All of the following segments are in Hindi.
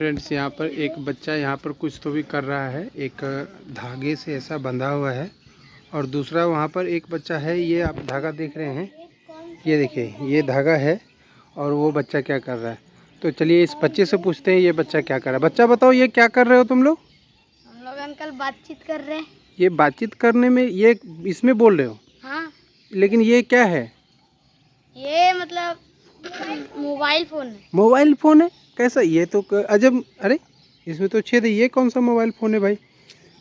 फ्रेंड्स, यहाँ पर एक बच्चा यहाँ पर कुछ तो भी कर रहा है। एक धागे से ऐसा बंधा हुआ है और दूसरा वहाँ पर एक बच्चा है। ये आप धागा देख रहे हैं, ये देखिए, ये धागा है और वो बच्चा क्या कर रहा है। तो चलिए इस बच्चे से पूछते हैं ये बच्चा क्या कर रहा है। बच्चा बताओ, ये क्या कर रहे हो तुम लोग? हम लोग अंकल बातचीत कर रहे हैं। ये बातचीत करने में ये इसमें बोल रहे हो? हाँ। लेकिन ये क्या है? ये मतलब मोबाइल फ़ोन है। मोबाइल फ़ोन है? कैसा? ये तो अजब। अरे इसमें तो छेद है। ये कौन सा मोबाइल फ़ोन है भाई?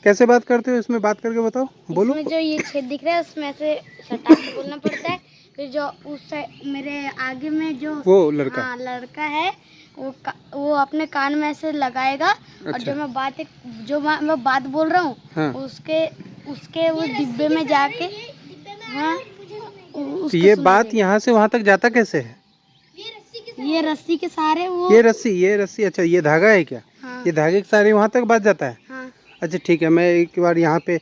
कैसे बात करते हो इसमें? बात करके बताओ, बोलो। इसमें जो ये छेद दिख रहा है उसमें से सटा के बोलना पड़ता है। फिर जो उस मेरे आगे में जो वो लड़का, हाँ लड़का है, वो अपने कान में ऐसे लगाएगा। अच्छा। और मैं बात बोल रहा हूँ, हाँ। उसके वो डिब्बे में जाके, हाँ, तो ये बात यहाँ से वहाँ तक जाता कैसे है? ये रस्सी के सहारे वो ये रस्सी। अच्छा, ये धागा है क्या? हाँ। ये धागे के सहारे वहाँ तक बात जाता है? हाँ। अच्छा ठीक है, मैं एक बार यहाँ पे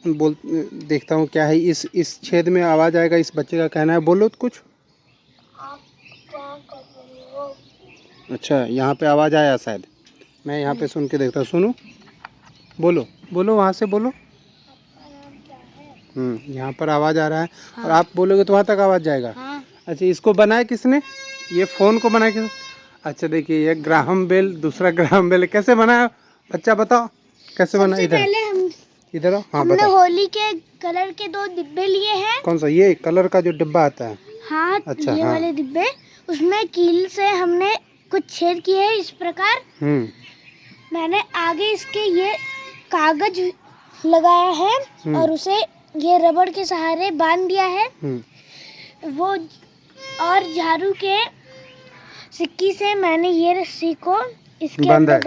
बोल देखता हूँ क्या है। इस छेद में आवाज़ आएगा, इस बच्चे का कहना है। बोलो तो कुछ। आप क्या कर रहे हो? अच्छा, यहाँ पे आवाज़ आया शायद। मैं यहाँ पे सुन के देखता हूँ। सुनो, बोलो बोलो, वहाँ से बोलो। यहाँ पर आवाज़ आ रहा है। हाँ। और आप बोलोगे तो वहाँ तक आवाज़ जाएगा। हाँ। अच्छा, इसको बनाया किसने? ये फ़ोन को बनाया किसने? अच्छा देखिए, ये ग्राहम बेल, दूसरा ग्राहम बेल। कैसे बनाया बच्चा, बताओ कैसे बना? इधर आओ। हाँ, हमने होली के कलर के 2 डिब्बे लिए हैं। कौन सा? ये कलर का जो डिब्बा आता है? हाँ। अच्छा, ये हाँ। वाले डिब्बे, उसमें कील से हमने कुछ छेद किए हैं इस प्रकार। मैंने आगे इसके ये कागज लगाया है और उसे ये रबड़ के सहारे बांध दिया है। वो और झाड़ू के सिक्की से मैंने ये रस्सी को इसके अंदर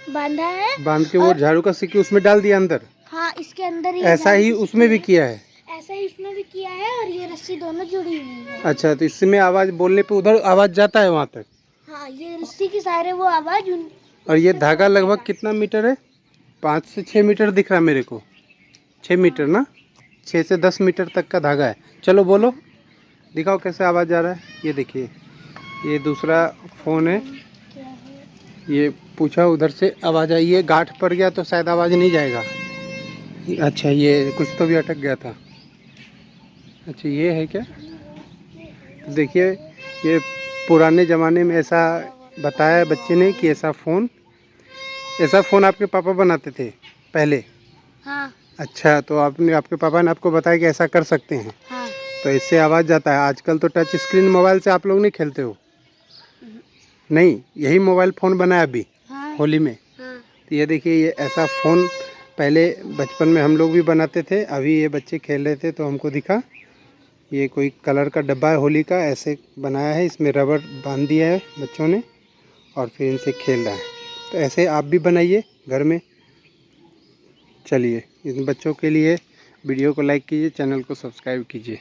बांधा है। बांध के वो झाड़ू का सिक्की उसमें डाल दिया अंदर? हाँ, इसके अंदर ही। ऐसा ही उसमें भी किया है? ऐसा ही इसमें भी किया है और ये रस्सी दोनों जुड़ी हुई है। अच्छा, तो इसमें आवाज़ बोलने पे उधर आवाज़ जाता है वहाँ तक? हाँ, ये रस्सी के सहारे वो आवाज़। और ये धागा लगभग कितना मीटर है? 5 से 6 मीटर दिख रहा है मेरे को। 6 मीटर ना? 6 से 10 मीटर तक का धागा है। चलो बोलो, दिखाओ कैसे आवाज़ जा रहा है। ये देखिए, ये दूसरा फ़ोन है। ये पूछा, उधर से आवाज़ आई है। गांठ पड़ गया तो शायद आवाज़ नहीं जाएगा। अच्छा, ये कुछ तो भी अटक गया था। अच्छा, ये है क्या? तो देखिए, ये पुराने ज़माने में ऐसा बताया बच्चे ने कि ऐसा फ़ोन आपके पापा बनाते थे पहले? हाँ। अच्छा, तो आपके पापा ने आपको बताया कि ऐसा कर सकते हैं? हाँ। तो इससे आवाज़ जाता है। आजकल तो टच स्क्रीन मोबाइल से आप लोग नहीं खेलते हो? नहीं, यही मोबाइल फ़ोन बनाया अभी। हाँ। होली में। हाँ। तो ये देखिए, ये ऐसा फ़ोन पहले बचपन में हम लोग भी बनाते थे। अभी ये बच्चे खेल रहे थे तो हमको दिखा। ये कोई कलर का डब्बा है होली का, ऐसे बनाया है। इसमें रबड़ बांध दिया है बच्चों ने और फिर इनसे खेल रहा है। तो ऐसे आप भी बनाइए घर में। चलिए, इन बच्चों के लिए वीडियो को लाइक कीजिए, चैनल को सब्सक्राइब कीजिए।